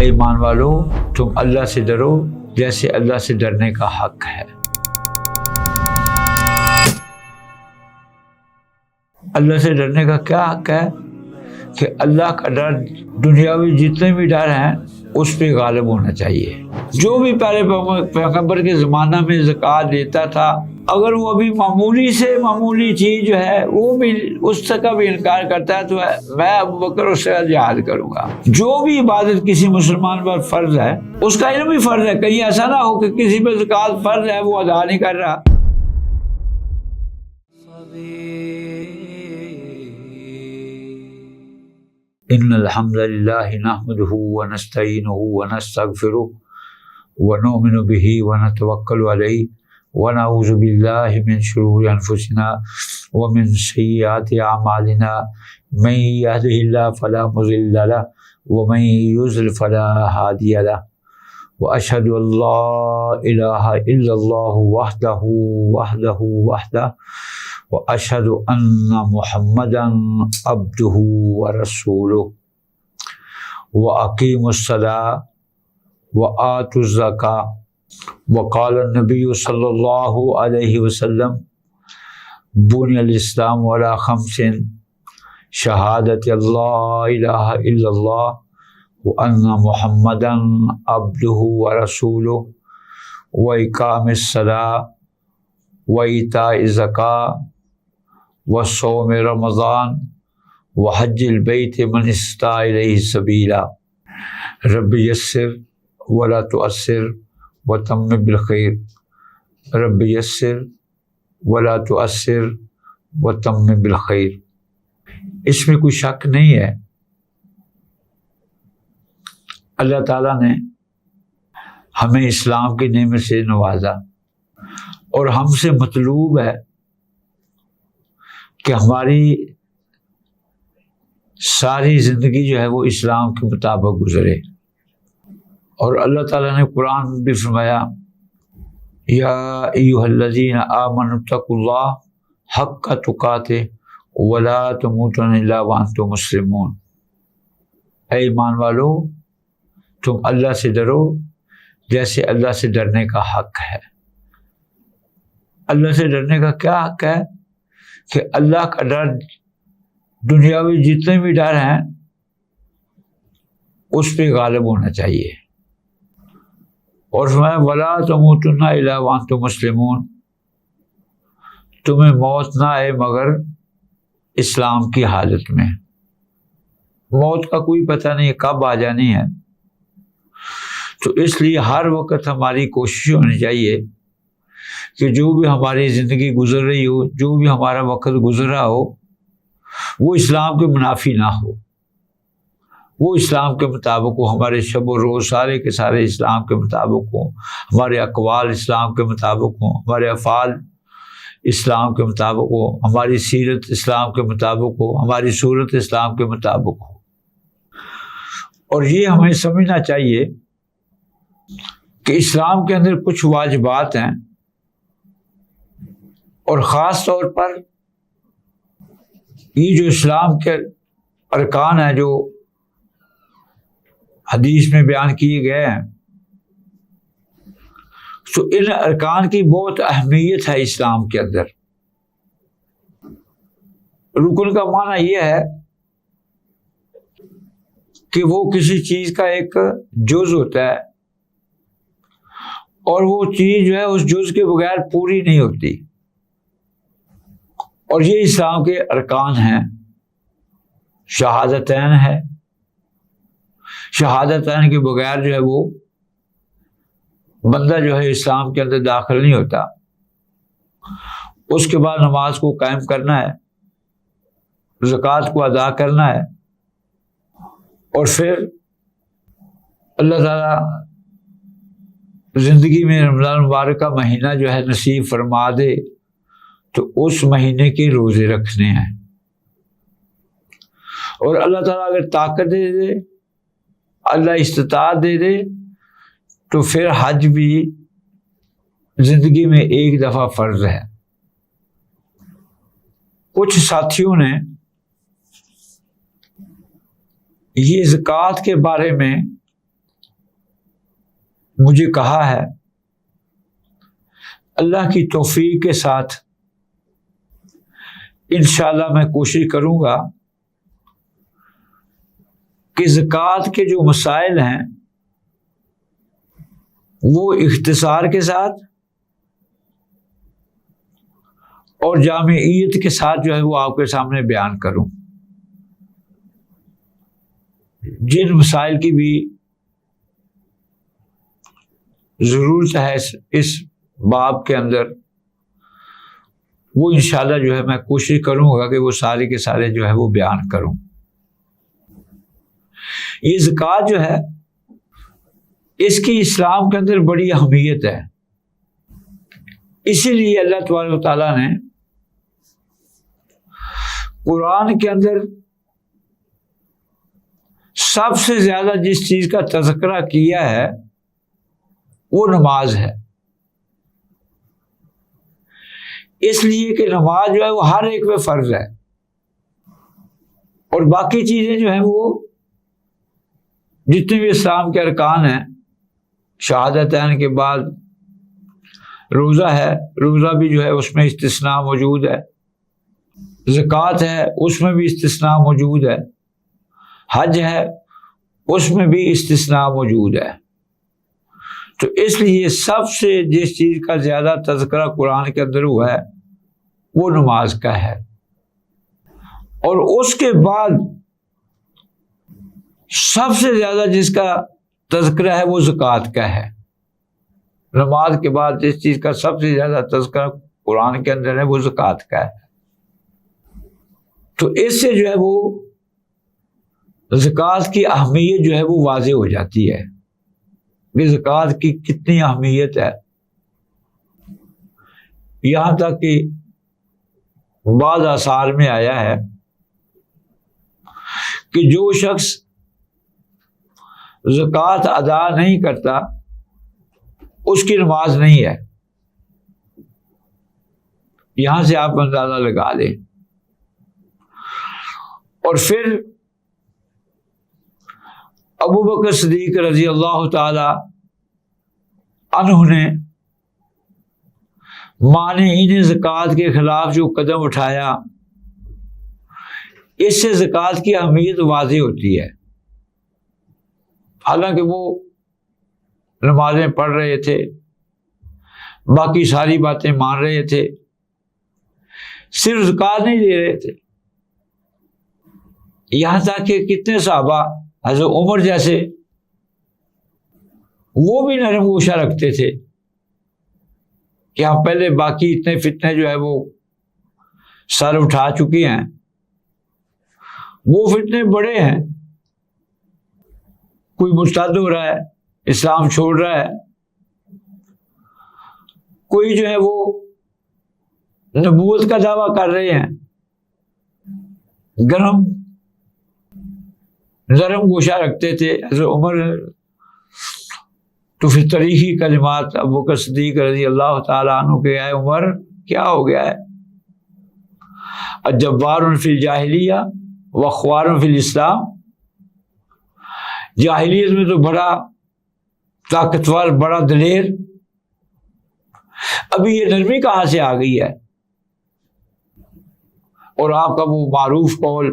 ایمان والو تم اللہ سے ڈرو جیسے اللہ سے ڈرنے کا حق ہے۔ اللہ سے ڈرنے کا کیا حق ہے کہ اللہ کا ڈر، دنیاوی جتنے بھی ڈر ہیں اس پہ غالب ہونا چاہیے۔ جو بھی پہلے پیغمبر کے زمانہ میں زکوٰۃ دیتا تھا، اگر وہ ابھی معمولی سے معمولی چیز جو ہے وہ بھی اس کا بھی انکار کرتا ہے تو میں ابوبکر اس سے جہاد کروں گا۔ جو بھی عبادت کسی مسلمان پر فرض ہے اس کا علم بھی فرض ہے، کہیں ایسا نہ ہو کہ کسی پہ زکوٰۃ فرض ہے وہ ادا نہیں کر رہا۔ ان الحمد للہ نحمده ونستعینہ ونستغفرہ ونؤمن به ونتوکل علیہ ونعوذ باللہ من شرور انفسنا ومن سیئات اعمالنا من یهده اللہ فلا مضل له ومن یضلل فلا ہادی له واشهد ان لا الہ الا اللہ وحدہ واشهد ان محمدا عبدہ ورسولہ واقیموا الصلاۃ وآتوا الزکاۃ وقال النبی صلی اللہ علیہ وسلم بنی الاسلام علی خمس شہادت اللہ الہ الا اللہ وان محمدا عبدہ ورسولہ واقام الصلاۃ وایتاء الزکاۃ وصوم رمضان وحج البیت من استطاع الیہ سبیلا۔ رب یسر ولا تعسر وتمم بالخیر، رب یسر ولا تعسر وتمم بالخیر۔ اس میں کوئی شک نہیں ہے، اللہ تعالیٰ نے ہمیں اسلام کی نعمت سے نوازا اور ہم سے مطلوب ہے کہ ہماری ساری زندگی جو ہے وہ اسلام کے مطابق گزرے۔ اور اللہ تعالیٰ نے قرآن میں بھی فرمایا یا ایھا الذین آمنوا اتقوا اللہ حق تقاتہ ولا تموتن الا وانتم مسلمون۔ اے ایمان والو تم اللہ سے ڈرو جیسے اللہ سے ڈرنے کا حق ہے۔ اللہ سے ڈرنے کا کیا حق ہے کہ اللہ کا ڈر، دنیاوی جتنے بھی ڈر ہیں اس پہ غالب ہونا چاہیے۔ اور فرمایا ولا تموتن الا وانتم مسلمون، تمہیں موت نہ آئے مگر اسلام کی حالت میں۔ موت کا کوئی پتہ نہیں کب آ جانی ہے، تو اس لیے ہر وقت ہماری کوشش ہونی چاہیے کہ جو بھی ہماری زندگی گزر رہی ہو، جو بھی ہمارا وقت گزر رہا ہو، وہ اسلام کے منافی نہ ہو، وہ اسلام کے مطابق ہو، ہمارے شب و روز سارے کے سارے اسلام کے مطابق ہوں، ہمارے اقوال اسلام کے مطابق ہوں، ہمارے افعال اسلام کے مطابق ہو، ہماری سیرت اسلام کے مطابق ہو، ہماری صورت اسلام کے مطابق ہو۔ اور یہ ہمیں سمجھنا چاہیے کہ اسلام کے اندر کچھ واجبات ہیں، اور خاص طور پر یہ جو اسلام کے ارکان ہیں جو حدیث میں بیان کیے گئے ہیں، تو ان ارکان کی بہت اہمیت ہے اسلام کے اندر۔ رکن کا معنی یہ ہے کہ وہ کسی چیز کا ایک جز ہوتا ہے اور وہ چیز جو ہے اس جز کے بغیر پوری نہیں ہوتی، اور یہ اسلام کے ارکان ہیں۔ شہادتین ہے، شہادتین کے بغیر جو ہے وہ بندہ جو ہے اسلام کے اندر داخل نہیں ہوتا۔ اس کے بعد نماز کو قائم کرنا ہے، زکوٰۃ کو ادا کرنا ہے، اور پھر اللہ تعالیٰ زندگی میں رمضان مبارک کا مہینہ جو ہے نصیب فرما دے تو اس مہینے کے روزے رکھنے ہیں۔ اور اللہ تعالیٰ اگر طاقت دے دے، اللہ استطاعت دے دے، تو پھر حج بھی زندگی میں ایک دفعہ فرض ہے۔ کچھ ساتھیوں نے یہ زکوٰۃ کے بارے میں مجھے کہا ہے، اللہ کی توفیق کے ساتھ انشاءاللہ میں کوشش کروں گا کہ زکوٰۃ کے جو مسائل ہیں وہ اختصار کے ساتھ اور جامعیت کے ساتھ جو ہے وہ آپ کے سامنے بیان کروں۔ جن مسائل کی بھی ضرورت ہے اس باب کے اندر، وہ انشاءاللہ جو ہے میں کوشش کروں گا کہ وہ سارے کے سارے جو ہے وہ بیان کروں۔ یہ زکوٰۃ جو ہے اس کی اسلام کے اندر بڑی اہمیت ہے، اسی لیے اللہ تبارک و تعالیٰ نے قرآن کے اندر سب سے زیادہ جس چیز کا تذکرہ کیا ہے وہ نماز ہے، اس لیے کہ نماز جو ہے وہ ہر ایک پہ فرض ہے، اور باقی چیزیں جو ہیں وہ جتنے بھی اسلام کے ارکان ہیں، شہادتین کے بعد روزہ ہے، روزہ بھی جو ہے اس میں استثناء موجود ہے، زکوٰۃ ہے اس میں بھی استثناء موجود ہے، حج ہے اس میں بھی استثناء موجود ہے۔ تو اس لیے سب سے جس چیز کا زیادہ تذکرہ قرآن کے اندر ہوا ہے وہ نماز کا ہے، اور اس کے بعد سب سے زیادہ جس کا تذکرہ ہے وہ زکوٰۃ کا ہے۔ نماز کے بعد جس چیز کا سب سے زیادہ تذکرہ قرآن کے اندر ہے وہ زکوٰۃ کا ہے۔ تو اس سے جو ہے وہ زکوٰۃ کی اہمیت جو ہے وہ واضح ہو جاتی ہے کہ زکوٰۃ کی کتنی اہمیت ہے، یہاں تک کہ بعض آثار میں آیا ہے کہ جو شخص زکوٰۃ ادا نہیں کرتا اس کی نماز نہیں ہے۔ یہاں سے آپ اندازہ لگا لیں۔ اور پھر ابو بکر صدیق رضی اللہ تعالی عنہ نے مانعین زکوٰۃ کے خلاف جو قدم اٹھایا، اس سے زکوٰۃ کی اہمیت واضح ہوتی ہے۔ حالانکہ وہ نمازیں پڑھ رہے تھے، باقی ساری باتیں مان رہے تھے، صرف زکوٰۃ نہیں دے رہے تھے۔ یہاں تک کہ کتنے صحابہ حضرت عمر جیسے وہ بھی نرم گوشہ رکھتے تھے کہ ہم پہلے باقی اتنے فتنے جو ہے وہ سر اٹھا چکے ہیں، وہ فتنے بڑے ہیں، کوئی مرتد ہو رہا ہے، اسلام چھوڑ رہا ہے، کوئی جو ہے وہ نبوت کا دعویٰ کر رہے ہیں، نرم گوشہ رکھتے تھے حضرت عمر۔ تو پھر تاریخی کلمات ابو بکر صدیق رضی اللہ تعالیٰ عنہ کے، اے عمر کیا ہو گیا ہے؟ الجبار فی الجاہلیہ وخوار فی الاسلام، جاہلیت میں تو بڑا طاقتور، بڑا دلیر، ابھی یہ نرمی کہاں سے آ گئی ہے؟ اور آپ کا وہ معروف قول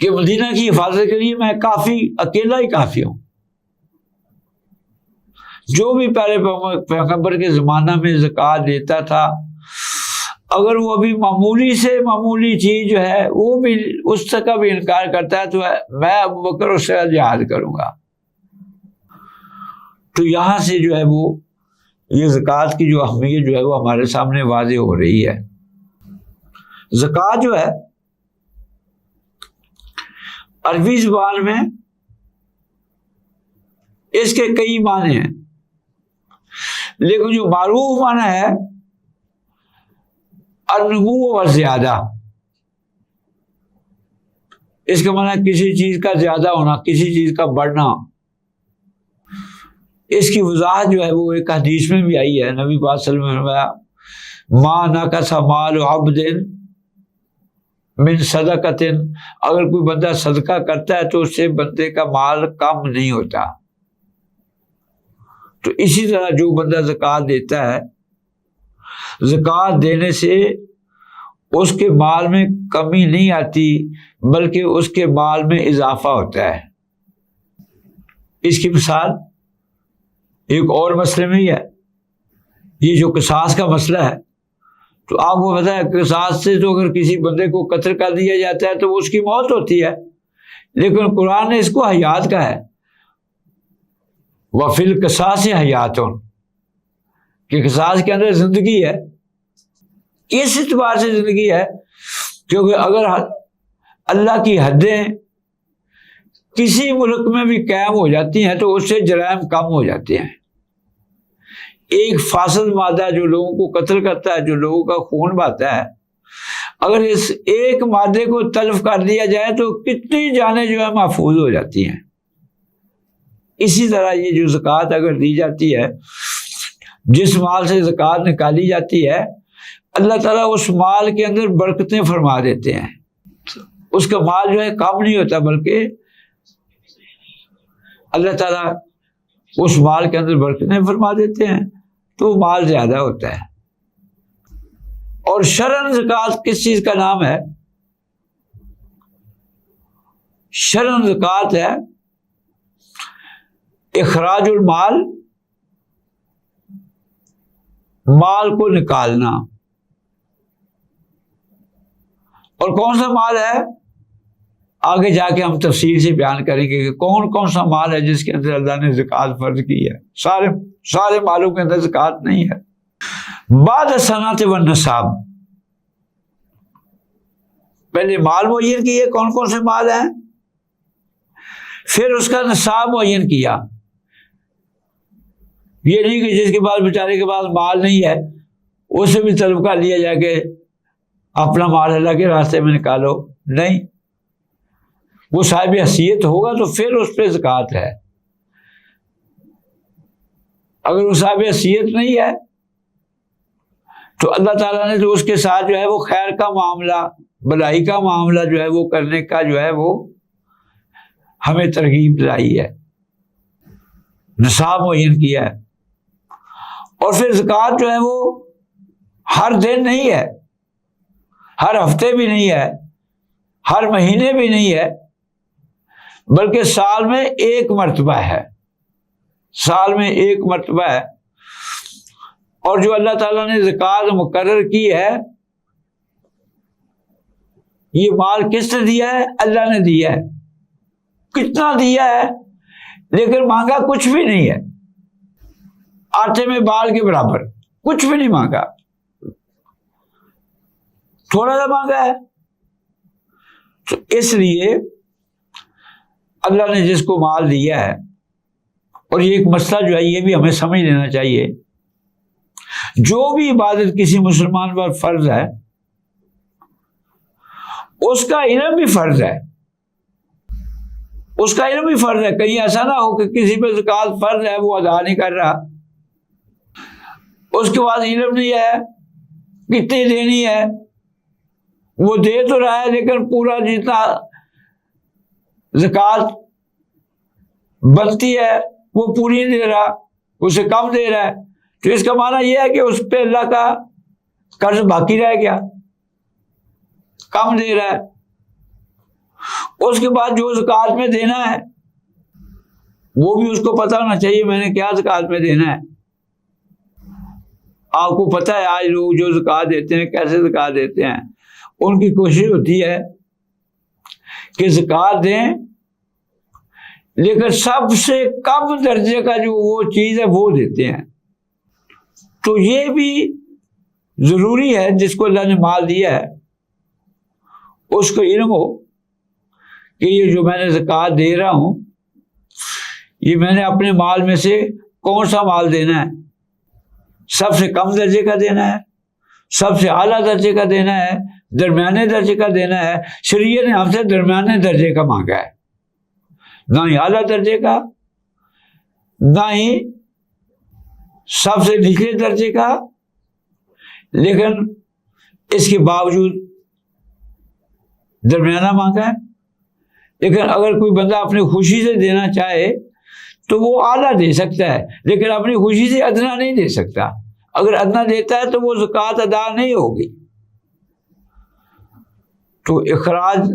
کہ مدینہ کی حفاظت کے لیے میں کافی، اکیلا ہی کافی ہوں۔ جو بھی پہلے پیغمبر کے زمانہ میں زکوٰۃ دیتا تھا، اگر وہ ابھی معمولی سے معمولی چیز جو ہے وہ بھی اس کا بھی انکار کرتا ہے تو میں ابو بکر اس سے جہاد کروں گا۔ تو یہاں سے جو ہے وہ یہ زکوٰۃ کی جو اہمیت جو ہے وہ ہمارے سامنے واضح ہو رہی ہے۔ زکوٰۃ جو ہے عربی زبان میں اس کے کئی معنی ہیں، لیکن جو معروف معنی ہے النمو و زیادہ، اس کا معنی کسی چیز کا زیادہ ہونا، کسی چیز کا بڑھنا۔ اس کی وضاحت جو ہے وہ ایک حدیث میں بھی آئی ہے، نبی پاک صلی اللہ علیہ وسلم نے فرمایا ما نقص مال عبد من صدقۃ، اگر کوئی بندہ صدقہ کرتا ہے تو اس سے بندے کا مال کم نہیں ہوتا۔ تو اسی طرح جو بندہ زکوٰۃ دیتا ہے، زکوٰۃ دینے سے اس کے مال میں کمی نہیں آتی بلکہ اس کے مال میں اضافہ ہوتا ہے۔ اس کی مثال ایک اور مسئلے میں ہی ہے، یہ جو قصاص کا مسئلہ ہے، تو آپ کو پتہ ہے قصاص سے تو اگر کسی بندے کو قتل کر دیا جاتا ہے تو اس کی موت ہوتی ہے، لیکن قرآن نے اس کو حیات کہا ہے، وَفِي الْقِصَاصِ حَیَاتٌ، کہ قصاص کے اندر زندگی ہے۔ اس اعتبار سے زندگی ہے کیونکہ اگر اللہ کی حدیں کسی ملک میں بھی قائم ہو جاتی ہیں تو اس سے جرائم کم ہو جاتے ہیں۔ ایک فاسد مادہ جو لوگوں کو قتل کرتا ہے، جو لوگوں کا خون بہاتا ہے، اگر اس ایک مادے کو تلف کر دیا جائے تو کتنی جانیں جو ہے محفوظ ہو جاتی ہیں۔ اسی طرح یہ جو زکوٰۃ اگر دی جاتی ہے، جس مال سے زکوٰۃ نکالی جاتی ہے، اللہ تعالیٰ اس مال کے اندر برکتیں فرما دیتے ہیں، اس کا مال جو ہے کم نہیں ہوتا بلکہ اللہ تعالیٰ اس مال کے اندر برکتیں فرما دیتے ہیں تو مال زیادہ ہوتا ہے۔ اور شرعاً زکوٰۃ کس چیز کا نام ہے؟ شرعاً زکوٰۃ ہے اخراج المال، مال کو نکالنا۔ اور کون سا مال ہے آگے جا کے ہم تفصیل سے بیان کریں گے کہ کون کون سا مال ہے جس کے اندر اللہ نے زکوٰۃ فرض کی ہے۔ سارے مالوں کے اندر زکوٰۃ نہیں ہے۔ بعد الصنعۃ والنصاب، پہلے مال معین کیے کون کون سے مال ہیں، پھر اس کا نصاب معین کیا۔ یہ نہیں کہ جس کے پاس بیچارے کے پاس مال نہیں ہے اسے بھی طلب کر لیا جائے کہ اپنا مال اللہ کے راستے میں نکالو، نہیں، وہ صاحب حیثیت ہوگا تو پھر اس پہ زکوٰۃ ہے۔ اگر وہ صاحب حیثیت نہیں ہے تو اللہ تعالیٰ نے تو اس کے ساتھ جو ہے وہ خیر کا معاملہ، بھلائی کا معاملہ جو ہے وہ کرنے کا جو ہے وہ ہمیں ترغیب دلائی ہے، نصاب معین کیا ہے۔ اور پھر زکوٰۃ جو ہے وہ ہر دن نہیں ہے، ہر ہفتے بھی نہیں ہے، ہر مہینے بھی نہیں ہے، بلکہ سال میں ایک مرتبہ ہے، سال میں ایک مرتبہ ہے۔ اور جو اللہ تعالیٰ نے زکوٰۃ مقرر کی ہے، یہ مال کس نے دیا ہے؟ اللہ نے دیا ہے۔ کتنا دیا ہے؟ لیکن مانگا کچھ بھی نہیں ہے، آٹے میں بال کے برابر، کچھ بھی نہیں مانگا، تھوڑا سا مانگا ہے۔ تو اس لیے اللہ نے جس کو مال دیا ہے، اور یہ ایک مسئلہ جو ہے یہ بھی ہمیں سمجھ لینا چاہیے، جو بھی عبادت کسی مسلمان پر فرض ہے اس کا علم بھی فرض ہے، اس کا علم بھی فرض ہے۔ کہیں ایسا نہ ہو کہ کسی پہ زکوٰۃ فرض ہے وہ ادا نہیں کر رہا، اس کے بعد علم نہیں ہے کتنی دینی ہے، وہ دے تو رہا ہے لیکن پورا جتنا زکوٰۃ بنتی ہے وہ پوری نہیں دے رہا، اسے کم دے رہا ہے، تو اس کا معنی یہ ہے کہ اس پہ اللہ کا قرض باقی رہ گیا، کم دے رہا ہے۔ اس کے بعد جو زکوٰۃ میں دینا ہے وہ بھی اس کو پتہ ہونا چاہیے میں نے کیا زکوٰۃ میں دینا ہے۔ آپ کو پتہ ہے آج لوگ جو زکوٰۃ دیتے ہیں کیسے زکوٰۃ دیتے ہیں، ان کی کوشش ہوتی ہے کہ زکوٰۃ دیں لیکن سب سے کم درجے کا جو وہ چیز ہے وہ دیتے ہیں۔ تو یہ بھی ضروری ہے جس کو اللہ نے مال دیا ہے اس کو علم ہو کہ یہ جو میں نے زکوٰۃ دے رہا ہوں یہ میں نے اپنے مال میں سے کون سا مال دینا ہے، سب سے کم درجے کا دینا ہے، سب سے اعلیٰ درجے کا دینا ہے، درمیانے درجے کا دینا ہے۔ شریعت نے ہم سے درمیانے درجے کا مانگا ہے، نہ ہی اعلیٰ درجے کا نہ ہی سب سے نچلے درجے کا، لیکن اس کے باوجود درمیانہ مانگا ہے۔ لیکن اگر کوئی بندہ اپنی خوشی سے دینا چاہے تو وہ اعلیٰ دے سکتا ہے، لیکن اپنی خوشی سے ادنا نہیں دے سکتا۔ اگر ادنا دیتا ہے تو وہ زکوٰۃ ادا نہیں ہوگی۔ تو اخراج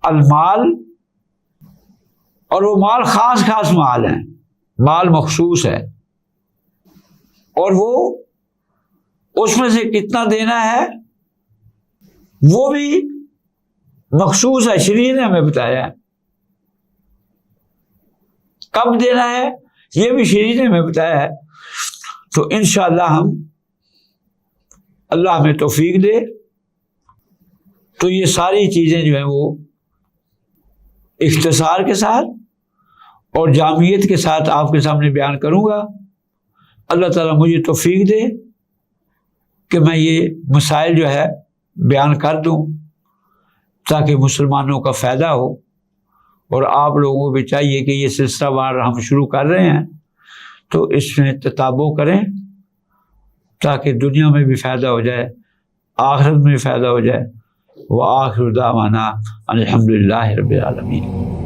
المال، اور وہ مال خاص خاص مال ہے، مال مخصوص ہے، اور وہ اس میں سے کتنا دینا ہے وہ بھی مخصوص ہے، شریعت نے ہمیں بتایا ہے۔ کب دینا ہے یہ بھی شریعت نے ہمیں بتایا ہے۔ تو انشاءاللہ ہم، اللہ ہمیں توفیق دے، تو یہ ساری چیزیں جو ہیں وہ اختصار کے ساتھ اور جامعیت کے ساتھ آپ کے سامنے بیان کروں گا۔ اللہ تعالیٰ مجھے توفیق دے کہ میں یہ مسائل جو ہے بیان کر دوں، تاکہ مسلمانوں کا فائدہ ہو، اور آپ لوگوں کو بھی چاہیے کہ یہ سلسلہ وار ہم شروع کر رہے ہیں تو اس میں تتابع کریں، تاکہ دنیا میں بھی فائدہ ہو جائے، آخرت میں بھی فائدہ ہو جائے۔ وآخر دعوانا الحمدللہ رب العالمین۔